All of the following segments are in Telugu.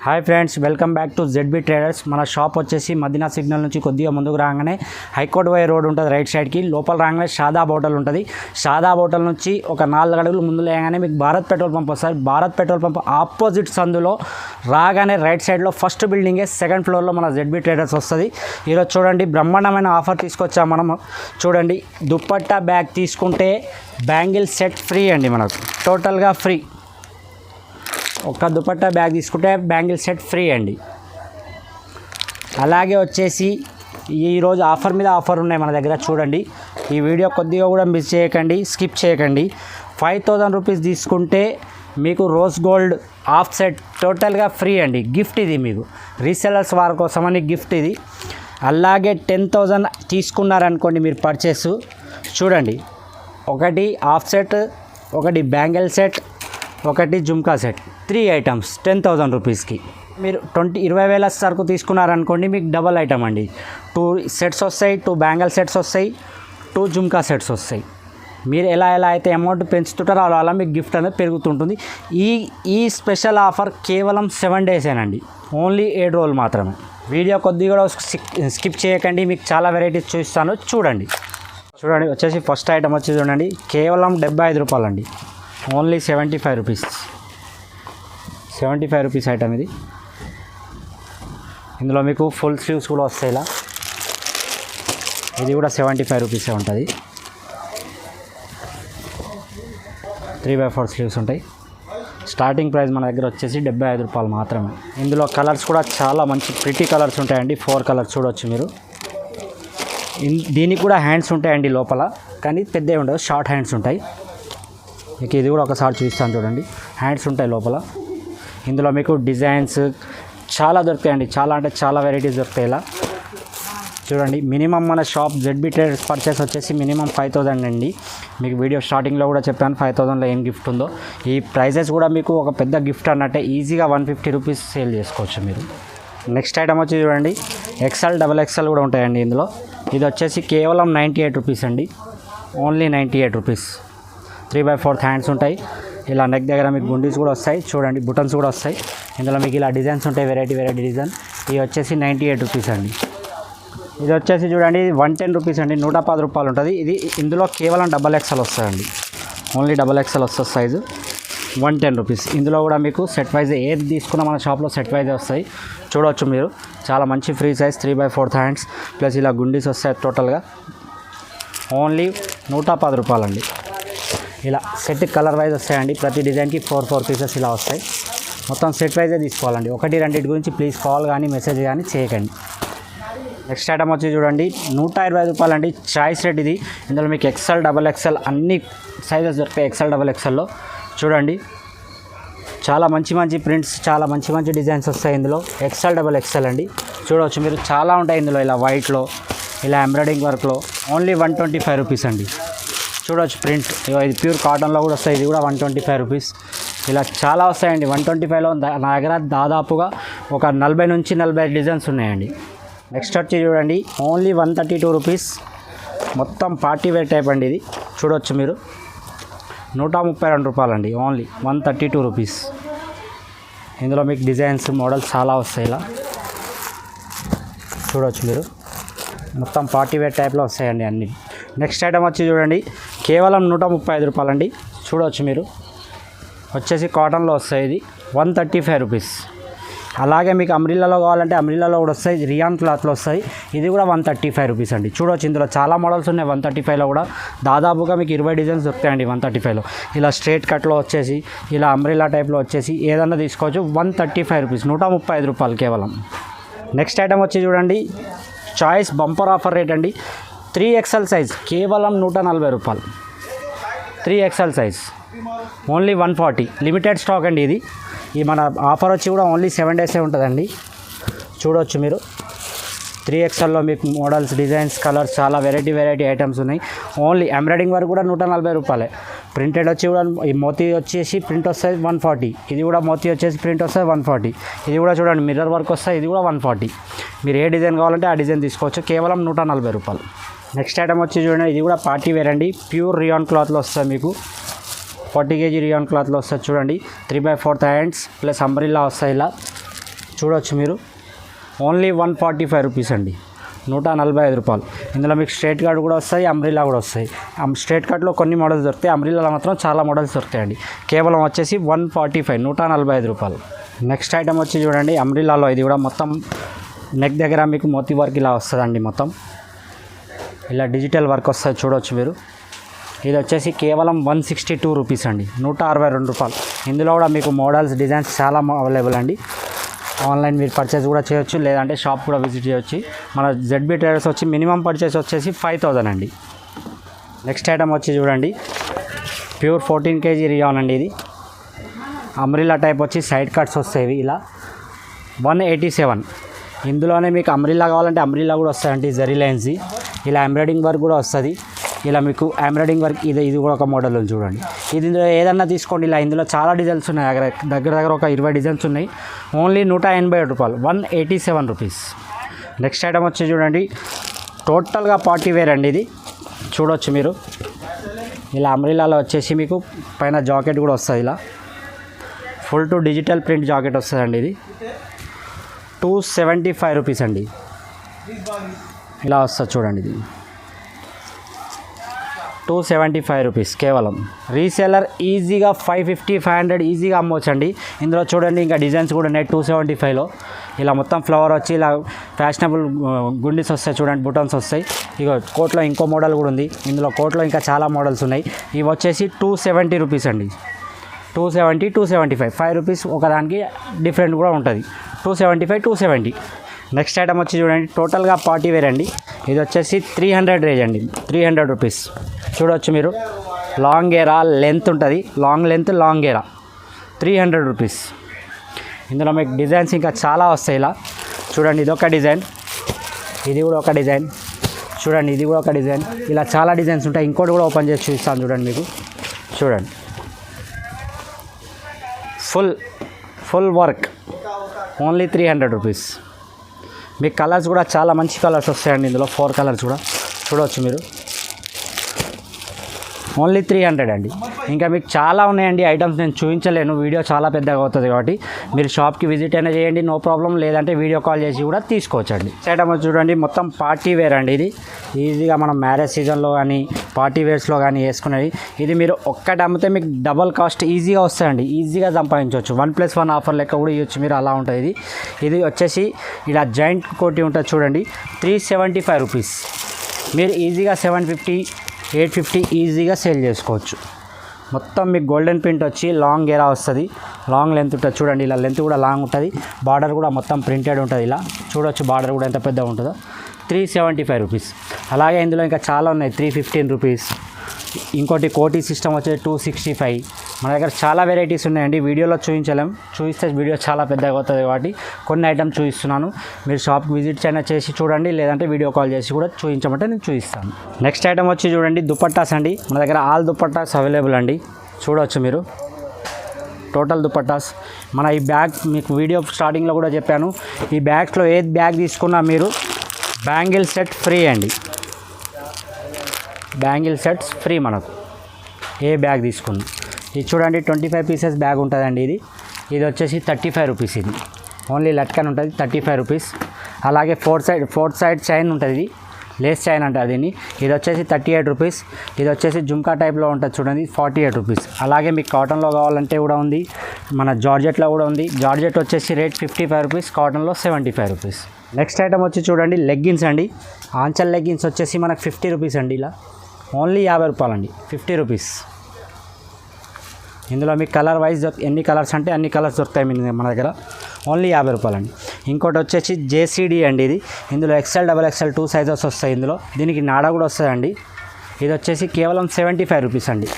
Hi friends, welcome back to ZB traders. మన షాప్ వచ్చేసి మదీనా సిగ్నల్ నుంచి కొద్దిగా ముందుకు రాగానే హైకోర్ట్ వై రోడ్ ఉంటుంది రైట్ సైడ్కి. లోపల రాగానే షాదాబ్ హోటల్ ఉంటుంది. షాదాబ్ హోటల్ నుంచి ఒక 4 అడుగులు ముందు లేగానే మీకు భారత్ పెట్రోల్ పంప్ వస్తుంది. భారత్ పెట్రోల్ పంప్ ఆపోజిట్ సందులో రాగానే రైట్ సైడ్లో ఫస్ట్ బిల్డింగే సెకండ్ ఫ్లోర్లో మన జెడ్బీ ట్రేడర్స్ వస్తుంది. ఈరోజు చూడండి బ్రహ్మాండమైన ఆఫర్ తీసుకొచ్చాం మనం. చూడండి, దుప్పట్టా బ్యాగ్ తీసుకుంటే బ్యాంగిల్ సెట్ ఫ్రీ అండి, మనకు టోటల్గా ఫ్రీ. ఒక దుపట్టా బ్యాగ్ తీసుకుంటే బ్యాంగిల్ సెట్ ఫ్రీ అండి. అలాగే వచ్చేసి ఈరోజు ఆఫర్ మీద ఆఫర్ ఉన్నాయి మన దగ్గర. చూడండి, ఈ వీడియో కొద్దిగా కూడా మిస్ చేయకండి, స్కిప్ చేయకండి. 5000 రూపీస్ తీసుకుంటే మీకు రోజ్ గోల్డ్ హాఫ్ సెట్ టోటల్గా ఫ్రీ అండి. గిఫ్ట్ ఇది మీకు రీసెలర్స్ వారి కోసమని గిఫ్ట్ ఇది. అలాగే 10,000 తీసుకున్నారనుకోండి మీరు పర్చేసు, చూడండి, ఒకటి హాఫ్ సెట్, ఒకటి బ్యాంగిల్ సెట్, ఒకటి జుమ్కా సెట్, 3 ఐటమ్స్ 10,000 రూపీస్కి. మీరు 20,000 సరుకు తీసుకున్నారనుకోండి మీకు డబల్ ఐటమ్ అండి. 2 సెట్స్ వస్తాయి, 2 బ్యాంగిల్ సెట్స్ వస్తాయి, 2 జుమ్కా సెట్స్ వస్తాయి. మీరు ఎలా అయితే అమౌంట్ పెంచుతుంటారో అలా మీకు గిఫ్ట్ అనేది పెరుగుతుంటుంది. ఈ స్పెషల్ ఆఫర్ కేవలం 7 డేసేనండి, ఓన్లీ 7 రోజులు మాత్రమే. వీడియో కొద్దిగా కూడా స్కిప్ చేయకండి, మీకు చాలా వెరైటీస్ చూపిస్తాను. చూడండి వచ్చేసి ఫస్ట్ ఐటమ్ వచ్చి చూడండి, కేవలం 75 రూపాయలండి, ఓన్లీ 75 రూపీస్. 75 రూపీస్ ఐటమ్ ఇది. ఇందులో మీకు ఫుల్ స్లీవ్స్ కూడా వస్తాయి ఇలా. ఇది కూడా 75 రూపీసే ఉంటుంది. 3/4 స్లీవ్స్ ఉంటాయి. స్టార్టింగ్ ప్రైస్ మన దగ్గర వచ్చేసి 75 రూపాయలు మాత్రమే. ఇందులో కలర్స్ కూడా చాలా మంచి ప్రిటీ కలర్స్ ఉంటాయండి. 4 కలర్స్ చూడవచ్చు మీరు. దీనికి కూడా హ్యాండ్స్ ఉంటాయండి లోపల, కానీ పెద్దవి ఉండవు, షార్ట్ హ్యాండ్స్ ఉంటాయి. మీకు ఇది కూడా ఒకసారి చూపిస్తాను చూడండి, హ్యాండ్స్ ఉంటాయి లోపల. ఇందులో మీకు డిజైన్స్ చాలా దొరుకుతాయండి, చాలా అంటే చాలా వెరైటీస్ దొరుకుతాయి ఇలా. చూడండి, మినిమం మన షాప్ జెడ్బీ ట్రేడర్స్ పర్చేస్ వచ్చేసి మినిమం 5,000 అండి. మీకు వీడియో స్టార్టింగ్లో కూడా చెప్పాను 5,000లో ఏం గిఫ్ట్ ఉందో. ఈ ప్రైజెస్ కూడా మీకు ఒక పెద్ద గిఫ్ట్ అన్నట్టే, ఈజీగా 150 రూపీస్ సేల్ చేసుకోవచ్చు మీరు. నెక్స్ట్ ఐటమ్ వచ్చి చూడండి, XL, XXL కూడా ఉంటాయండి ఇందులో. ఇది వచ్చేసి కేవలం 98 రూపీస్ అండి, ఓన్లీ 98 రూపీస్. 3/4 హ్యాండ్స్ ఉంటాయి. ఇలా నెక్ దగ్గర మీకు గుండీస్ కూడా వస్తాయి. చూడండి, బటన్స్ కూడా వస్తాయి. ఇందులో మీకు ఇలా డిజైన్స్ ఉంటాయి, వెరైటీ డిజైన్. ఇది వచ్చేసి 98 రూపీస్ అండి. ఇది వచ్చేసి చూడండి 110 రూపీస్ అండి, 110 రూపాయలు ఉంటుంది ఇది. ఇందులో కేవలం XXL వస్తాయండి, ఓన్లీ XXL వస్తుంది సైజు. 110 రూపీస్. ఇందులో కూడా మీకు సెట్ వైజ్ ఏది తీసుకున్నా మన షాప్లో సెట్ వైజ్ వస్తాయి. చూడవచ్చు మీరు, చాలా మంచి ఫ్రీ సైజ్. 3/4 హ్యాండ్స్ ప్లస్ ఇలా గుండీస్ వస్తాయి. టోటల్గా ఓన్లీ 110 రూపాయలండి. ఇలా సెట్ కలర్ వైజ్ వస్తాయండి. ప్రతి డిజైన్కి 4 పీసెస్ ఇలా వస్తాయి. మొత్తం సెట్ వైజే తీసుకోవాలండి. 1-2 గురించి ప్లీజ్ కాల్ కానీ మెసేజ్ కానీ చేయకండి. నెక్స్ట్ ఐటమ్ వచ్చి చూడండి, 120 రూపాయలండి, చాయిస్ రేట్ ఇది. ఇందులో మీకు XL, XXL అన్ని సైజెస్ దొరుకుతాయి. XL, XXLలో చూడండి, చాలా మంచి ప్రింట్స్, చాలా మంచి డిజైన్స్ వస్తాయి ఇందులో. XL, XXL అండి. చూడవచ్చు మీరు, చాలా ఉంటాయి ఇందులో. ఇలా వైట్లో, ఇలా ఎంబ్రాయిడింగ్ వర్క్లో ఓన్లీ 125 రూపీస్ అండి. చూడవచ్చు ప్రింట్, ఇది ప్యూర్ కాటన్లో కూడా వస్తాయి. ఇది కూడా 125 రూపీస్. ఇలా చాలా వస్తాయండి. 125లో నా దగ్గర దాదాపుగా ఒక 40 నుంచి 45 డిజైన్స్ ఉన్నాయండి. నెక్స్ట్ వచ్చి చూడండి, ఓన్లీ 132 రూపీస్. మొత్తం పార్టీ వేర్ టైప్ అండి ఇది. చూడవచ్చు మీరు, 132 రూపాయలండి, ఓన్లీ 132 రూపీస్. ఇందులో మీకు డిజైన్స్, మోడల్స్ చాలా వస్తాయి ఇలా. చూడవచ్చు మీరు, మొత్తం పార్టీ వేర్ టైప్లో వస్తాయండి అన్ని. నెక్స్ట్ ఐటమ్ వచ్చి చూడండి, కేవలం 135 రూపాయలండి. చూడవచ్చు మీరు, వచ్చేసి కాటన్లో వస్తాయి. ఇది 135 రూపీస్. అలాగే మీకు అమ్రిల్లాలో కావాలంటే అమ్రిల్లాలో కూడా వస్తాయి. రియాన్ క్లాత్లో వస్తాయి. ఇది కూడా 135 రూపీస్ అండి. చూడవచ్చు, ఇందులో చాలా మోడల్స్ ఉన్నాయి. 135లో కూడా దాదాపుగా మీకు 20 డిజైన్స్ దొరుకుతాయండి 135లో. ఇలా స్ట్రేట్ కట్లో వచ్చేసి, ఇలా అమ్రిల్లా టైప్లో వచ్చేసి ఏదన్నా తీసుకోవచ్చు. 135 రూపీస్, 135 రూపాయలు కేవలం. నెక్స్ట్ ఐటమ్ వచ్చి చూడండి, చాయిస్ బంపర్ ఆఫర్ రేట్ అండి. 3XL సైజ్ కేవలం 140 రూపాయలు. 3XL size only 140. Limited stock అండి ఇది. ఈ మన ఆఫర్ వచ్చి కూడా ఓన్లీ 7 డేసే ఉంటుందండి. చూడవచ్చు మీరు, 3XLలో మీకు మోడల్స్, డిజైన్స్, కలర్స్ చాలా వెరైటీ ఐటమ్స్ ఉన్నాయి. ఓన్లీ ఎంబ్రాయిడింగ్ వర్క్ కూడా 140 రూపాయలే. ప్రింటెడ్ వచ్చి కూడా ఈ మోతీ వచ్చేసి ప్రింట్ వస్తుంది 140. ఇది కూడా మోతీ వచ్చేసి ప్రింట్ వస్తుంది 140. ఇది కూడా చూడండి మిర్రర్ వర్క్ వస్తుంది. ఇది కూడా 140. మీరు ఏ డిజైన్ కావాలంటే ఆ డిజైన్ తీసుకోవచ్చు. కేవలం 140 రూపాయలు. నెక్స్ట్ ఐటమ్ వచ్చి చూడండి, ఇది కూడా పార్టీ వేర్ అండి. ప్యూర్ రియాన్ క్లాత్లో వస్తుంది మీకు. 40 kg రియాన్ క్లాత్లో వస్తుంది చూడండి. 3/4 హ్యాండ్స్ ప్లస్ అంబ్రిల్లా వస్తాయి ఇలా. చూడవచ్చు మీరు, ఓన్లీ 145 రూపీస్ అండి, 145 రూపాయలు. ఇందులో మీకు స్ట్రైట్ కట్ కూడా వస్తాయి, అంబ్రిల్లా కూడా వస్తాయి. స్ట్రైట్ కట్లో కొన్ని మోడల్స్ దొరుకుతాయి, అంబ్రిల్లాలో మాత్రం చాలా మోడల్స్ దొరుకుతాయండి. కేవలం వచ్చేసి 145, 145 రూపాయలు. నెక్స్ట్ ఐటమ్ వచ్చి చూడండి, అంబ్రిల్లాలో ఇది కూడా మొత్తం నెక్ దగ్గర మీకు మోతీ వర్క్ ఇలా వస్తుందండి. మొత్తం ఇలా డిజిటల్ వర్క్ వస్తుంది, చూడవచ్చు మీరు. ఇది వచ్చేసి కేవలం 162 రూపీస్ అండి, 162 రూపాయలు. ఇందులో కూడా మీకు మోడల్స్, డిజైన్స్ చాలా అవైలబుల్ అండి. ఆన్లైన్ మీరు పర్చేస్ కూడా చేయొచ్చు, లేదంటే షాప్ కూడా విజిట్ చేయొచ్చు. మన జెడ్బీ ట్రేడర్స్ వచ్చి మినిమం పర్చేస్ వచ్చేసి 5000 అండి. నెక్స్ట్ ఐటమ్ వచ్చి చూడండి, ప్యూర్ 14 kg రియాన్ అండి. ఇది అంబ్రిల్లా టైప్ వచ్చి సైడ్ కట్స్ వస్తాయి ఇలా, 187. ఇందులోనే మీకు అంబ్రిల్లా కావాలంటే అంబ్రిల్లా కూడా వస్తాయండి, జరీ లైన్స్. ఇలా ఎంబ్రాయిడింగ్ వర్క్ కూడా వస్తుంది. ఇలా మీకు ఎంబ్రాయిడింగ్ వర్క్ ఇది కూడా ఒక మోడల్ ఉంది చూడండి. ఇది ఏదన్నా తీసుకోండి, ఇలా ఇందులో చాలా డిజైన్స్ ఉన్నాయి, దగ్గర ఒక 20 డిజైన్స్ ఉన్నాయి. ఓన్లీ 187 రూపాయలు, 187 రూపీస్. నెక్స్ట్ ఐటమ్ వచ్చి చూడండి, టోటల్గా పార్టీ వేర్ అండి. ఇది చూడవచ్చు మీరు, ఇలా అంబ్రిల్లాలో వచ్చేసి మీకు పైన జాకెట్ కూడా వస్తుంది. ఇలా full to digital print jacket వస్తుందండి. ఇది 275 రూపీస్ అండి. ఇలా వస్తుంది చూడండి, ఇది 275 రూపీస్ కేవలం. రీసేలర్ ఈజీగా 550, 500 ఈజీగా అమ్మవచ్చండి. ఇందులో చూడండి ఇంకా డిజైన్స్ కూడా ఉన్నాయి 275లో. ఇలా మొత్తం ఫ్లవర్ వచ్చి ఇలా ఫ్యాషనబుల్ గుండీస్ వస్తాయి చూడండి, బుటన్స్ వస్తాయి. ఇక కోట్లో ఇంకో మోడల్ కూడా ఉంది. ఇందులో కోట్లో ఇంకా చాలా మోడల్స్ ఉన్నాయి. ఇవి వచ్చేసి 270 రూపీస్ అండి, 270, 275, 5 రూపీస్ ఒకదానికి డిఫరెంట్ కూడా ఉంటుంది. 275, 270. నెక్స్ట్ ఐటమ్ వచ్చి చూడండి, టోటల్గా పార్టీ వేర్ అండి. ఇది వచ్చేసి 300 రేంజ్ అండి, 300 రూపీస్. చూడవచ్చు మీరు, లాంగ్ గేరా లెంత్ ఉంటుంది, లాంగ్ లెంత్ లాంగ్ గేరా, 300 రూపీస్. ఇందులో మీకు డిజైన్స్ ఇంకా చాలా వస్తాయి. ఇలా చూడండి, ఇది ఒక డిజైన్, ఇది కూడా ఒక డిజైన్, చూడండి ఇది కూడా ఒక డిజైన్. ఇలా చాలా డిజైన్స్ ఉంటాయి. ఇంకోటి కూడా ఓపెన్ చేసి చూపిస్తాను చూడండి మీకు. చూడండి, ఫుల్ వర్క్, ఓన్లీ 300 రూపీస్. మీకు కలర్స్ కూడా చాలా మంచి కలర్స్ వస్తాయండి. ఇందులో 4 కలర్స్ కూడా చూడవచ్చు మీరు, ఓన్లీ 300 అండి. ఇంకా మీకు చాలా ఉన్నాయండి ఐటమ్స్, నేను చూపించలేను, వీడియో చాలా పెద్దగా అవుతుంది కాబట్టి మీరు షాప్కి విజిట్ అయినా చేయండి, నో ప్రాబ్లం. లేదంటే వీడియో కాల్ చేసి కూడా తీసుకోవచ్చండి. ఐటమ్ చూడండి, మొత్తం పార్టీ వేర్ అండి. ఇది ఈజీగా మనం మ్యారేజ్ సీజన్లో కానీ పార్టీ వేర్స్లో కానీ వేసుకునేది. ఇది మీరు ఒక్కటి అమ్మితే మీకు డబల్ కాస్ట్ ఈజీగా వస్తాయండి, ఈజీగా సంపాదించవచ్చు. 1+1 ఆఫర్ లెక్క కూడా ఇవ్వచ్చు మీరు, అలా ఉంటుంది. ఇది వచ్చేసి ఇలా జాయింట్ కోటి ఉంటుంది చూడండి, 375 రూపీస్. మీరు ఈజీగా 750, 850 ఈజీగా సేల్ చేసుకోవచ్చు. మొత్తం మీకు గోల్డెన్ ప్రింట్ వచ్చి లాంగ్ గేరా వస్తుంది, లాంగ్ లెంత్ ఉంటుంది చూడండి. ఇలా లెంత్ కూడా లాంగ్ ఉంటుంది, బార్డర్ కూడా మొత్తం ప్రింటెడ్ ఉంటుంది. ఇలా చూడవచ్చు బార్డర్ కూడా ఎంత పెద్దగా ఉంటుందో. 375 రూపీస్. అలాగే ఇందులో ఇంకా చాలా ఉన్నాయి, 315 రూపీస్. ఇంకోటి కోటి సిస్టమ్ వచ్చేది 265. మన దగ్గర చాలా వెరైటీస్ ఉన్నాయండి, వీడియోలో చూపించలేం, చూపిస్తే వీడియో చాలా పెద్దగా అవుతుంది కాబట్టి కొన్ని ఐటమ్స్ చూపిస్తున్నాను. మీరు షాప్కి విజిట్ అయినా చేసి చూడండి, లేదంటే వీడియో కాల్ చేసి కూడా చూపించమంటే నేను చూపిస్తాను. నెక్స్ట్ ఐటమ్ వచ్చి చూడండి, దుపట్టాస్ అండి. మన దగ్గర ఆల్ దుపట్టాస్ అవైలబుల్ అండి, చూడవచ్చు మీరు. టోటల్ దుపట్టాస్. మన ఈ బ్యాగ్ మీకు వీడియో స్టార్టింగ్లో కూడా చెప్పాను, ఈ బ్యాగ్స్లో ఏ బ్యాగ్ తీసుకున్నా మీరు బ్యాంగిల్ సెట్ ఫ్రీ అండి, బ్యాంగిల్ సెట్స్ ఫ్రీ మనకు ఏ బ్యాగ్ తీసుకున్నా. ఇది చూడండి, 25 పీసెస్ బ్యాగ్ ఉంటుందండి. ఇది వచ్చేసి 35 రూపీస్. ఇది ఓన్లీ లట్కన్ ఉంటుంది, 35 రూపీస్. అలాగే ఫోర్త్ సైడ్ చైన్ ఉంటుంది, ఇది లేస్ చైన్ అంటారు దీన్ని. ఇది వచ్చేసి 38 రూపీస్. ఇది వచ్చేసి జుమ్కా టైప్లో ఉంటుంది చూడండి, 48 రూపీస్. అలాగే మీకు కాటన్లో కావాలంటే కూడా ఉంది, మన జార్జెట్లో కూడా ఉంది. జార్జెట్ వచ్చేసి రేట్ 55 రూపీస్, కాటన్లో 75 రూపీస్. నెక్స్ట్ ఐటమ్ వచ్చి చూడండి, లెగ్గిన్స్ అండి. ఆంచల్ లెగ్గిన్స్ వచ్చేసి మనకు 50 రూపీస్ అండి. ఇలా ఓన్లీ 50 రూపాయలు అండి, 50 రూపీస్. ఇందులో మీకు కలర్ వైజ్ ఎన్ని కలర్స్ అంటే అన్ని కలర్స్ దొరుకుతాయి మన దగ్గర, ఓన్లీ 50 రూపాయలు అండి. ఇంకోటి వచ్చేసి జేసీడీ అండి. ఇందులో XL, XXL 2 సైజెస్ వస్తాయి ఇందులో. దీనికి నాడా కూడా వస్తుందండి. ఇది వచ్చేసి కేవలం 75 రూపీస్ అండి,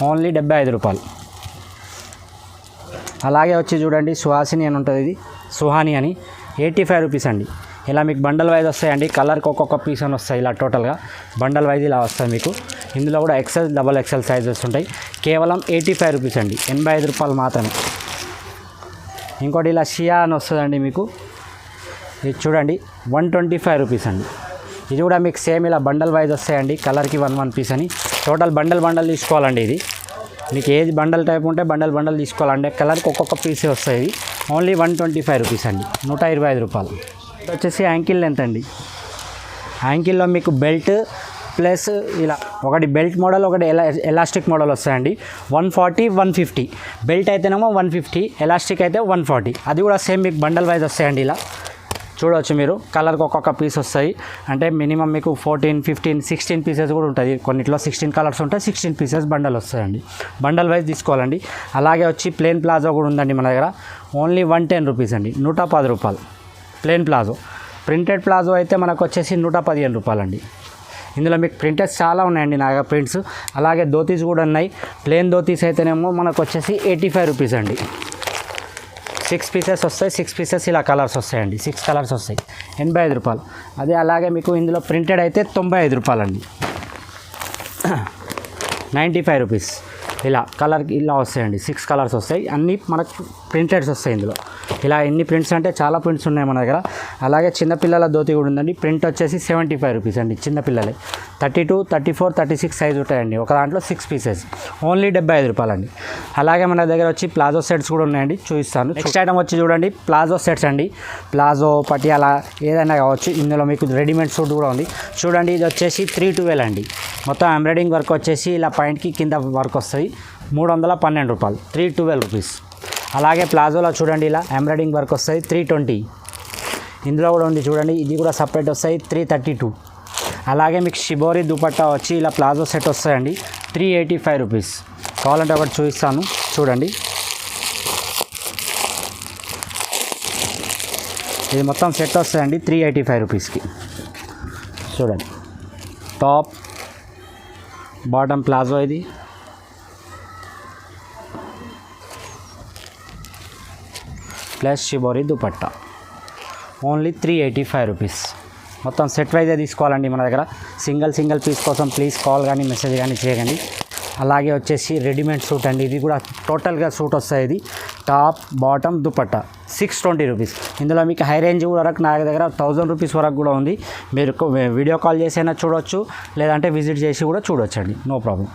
ఓన్లీ 75 రూపాయలు. అలాగే వచ్చి చూడండి, సుహాసిని అని ఉంటుంది, ఇది సుహాని అని, 85 రూపీస్ అండి. ఇలా మీకు బండల్ వైజ్ వస్తాయండి, కలర్కి ఒక్కొక్క పీస్ అని వస్తాయి. ఇలా టోటల్గా బండల్ వైజ్ ఇలా వస్తాయి మీకు. ఇందులో కూడా XL, XXL సైజెస్ ఉంటాయి. కేవలం 85 రూపీస్ అండి, 85 రూపాయలు మాత్రమే. ఇంకోటి ఇలా షియా అని వస్తుందండి మీకు, ఇది చూడండి 125 రూపీస్ అండి. ఇది కూడా మీకు సేమ్ ఇలా బండల్ వైజ్ వస్తాయండి, కలర్కి 1 పీస్ అని. టోటల్ బండల్ తీసుకోవాలండి. ఇది మీకు ఏది బండల్ టైప్ ఉంటే బండల్ తీసుకోవాలంటే కలర్కి ఒక్కొక్క పీసే వస్తాయి. ఓన్లీ 125 రూపీస్ అండి, 125 రూపాయలు. ఇది వచ్చేసి యాంకిల్ లెంత్ అండి. యాంకిల్లో మీకు బెల్ట్ ప్లస్ ఇలా ఒకటి బెల్ట్ మోడల్, ఒకటి ఎలాస్టిక్ మోడల్ వస్తాయండి. 140, 150. బెల్ట్ అయితేనేమో 150, ఎలాస్టిక్ అయితే 140. అది కూడా సేమ్ మీకు బండల్ వైజ్ వస్తాయండి. ఇలా చూడవచ్చు మీరు, కలర్కి ఒక్కొక్క పీస్ వస్తాయి. అంటే మినిమం మీకు 14, 15, 16 పీసెస్ కూడా ఉంటుంది. కొన్నిట్లో 16 కలర్స్ ఉంటాయి, 16 పీసెస్ బండల్ వస్తాయండి. బండల్ వైజ్ తీసుకోవాలండి. అలాగే వచ్చి ప్లెయిన్ ప్లాజో కూడా ఉందండి మన దగ్గర. ఓన్లీ 110 రూపీస్ అండి, 110 రూపాయలు ప్లెయిన్ ప్లాజో. ప్రింటెడ్ ప్లాజో అయితే మనకు వచ్చేసి 115 రూపాయలండి. ఇందులో మీకు ప్రింటెడ్స్ చాలా ఉన్నాయండి నా దగ్గర ప్రింట్స్. అలాగే ధోతీస్ కూడా ఉన్నాయి. ప్లెయిన్ ధోతీస్ అయితేనేమో మనకు వచ్చేసి 85 రూపీస్ అండి. 6 పీసెస్ వస్తాయి, 6 పీసెస్ ఇలా కలర్స్ వస్తాయండి. 6 కలర్స్ వస్తాయి, 85 రూపాయలు. అదే అలాగే మీకు ఇందులో ప్రింటెడ్ అయితే 95 రూపాయలండి, 95 రూపీస్. ఇలా కలర్కి ఇలా వస్తాయండి, 6 కలర్స్ వస్తాయి. అన్నీ మనకు ప్రింటెడ్స్ వస్తాయి ఇందులో. ఇలా ఎన్ని ప్రింట్స్ అంటే చాలా ప్రింట్స్ ఉన్నాయి మన దగ్గర. అలాగే చిన్నపిల్లల ధోతి కూడా ఉందండి. ప్రింట్ వచ్చేసి 75 రూపీస్ అండి. చిన్నపిల్లలే 32, 34, 36 సైజ్ ఉంటాయండి. ఒక దాంట్లో 6 పీసెస్, ఓన్లీ 75 రూపాయలండి. అలాగే మన దగ్గర వచ్చి ప్లాజో సెట్స్ కూడా ఉన్నాయండి, చూపిస్తాను. నెక్స్ట్ ఐటమ్ వచ్చి చూడండి, ప్లాజో సెట్స్ అండి. ప్లాజో, పటియాలా ఏదైనా కావచ్చు. ఇందులో మీకు రెడీమేడ్ సూట్ కూడా ఉంది చూడండి. ఇది వచ్చేసి 312 అండి. మొత్తం ఎంబ్రాయిడింగ్ వర్క్ వచ్చేసి ఇలా పాయింట్కి కింద వర్క్ వస్తుంది. 312 రూపాయలు, 312 రూపీస్. అలాగే ప్లాజోలో చూడండి ఇలా ఎంబ్రాయిడింగ్ వర్క్ వస్తుంది, 320. ఇందులో కూడా ఉంది చూడండి, ఇది కూడా సపరేట్ వస్తాయి, 332. అలాగే మీకు షిబోరి దుపట్టా వచ్చి ఇలా ప్లాజో సెట్ వస్తాయండి, 385 రూపీస్. కావాలంటే ఒకటి చూపిస్తాను చూడండి. ఇది మొత్తం సెట్ వస్తాయండి 385 రూపీస్కి. చూడండి, టాప్ బాటమ్ ప్లాజో ఇది. Plus shibori dupatta, only 385 rupees. మొత్తం సెట్ వైజే తీసుకోవాలండి మన దగ్గర. సింగిల్ పీస్ కోసం ప్లీజ్ కాల్ కానీ మెసేజ్ కానీ చేయకండి. అలాగే వచ్చేసి రెడీమేడ్ సూట్ అండి. ఇది కూడా టోటల్గా సూట్ వస్తాయి. ఇది టాప్ బాటమ్ దుపట్టా, 620 రూపీస్. ఇందులో మీకు హై రేంజ్ వరకు నా దగ్గర 1000 రూపీస్ వరకు కూడా ఉంది. మీరు వీడియో కాల్ చేసి అయినా చూడవచ్చు, లేదంటే విజిట్ చేసి కూడా చూడొచ్చండి, నో ప్రాబ్లం.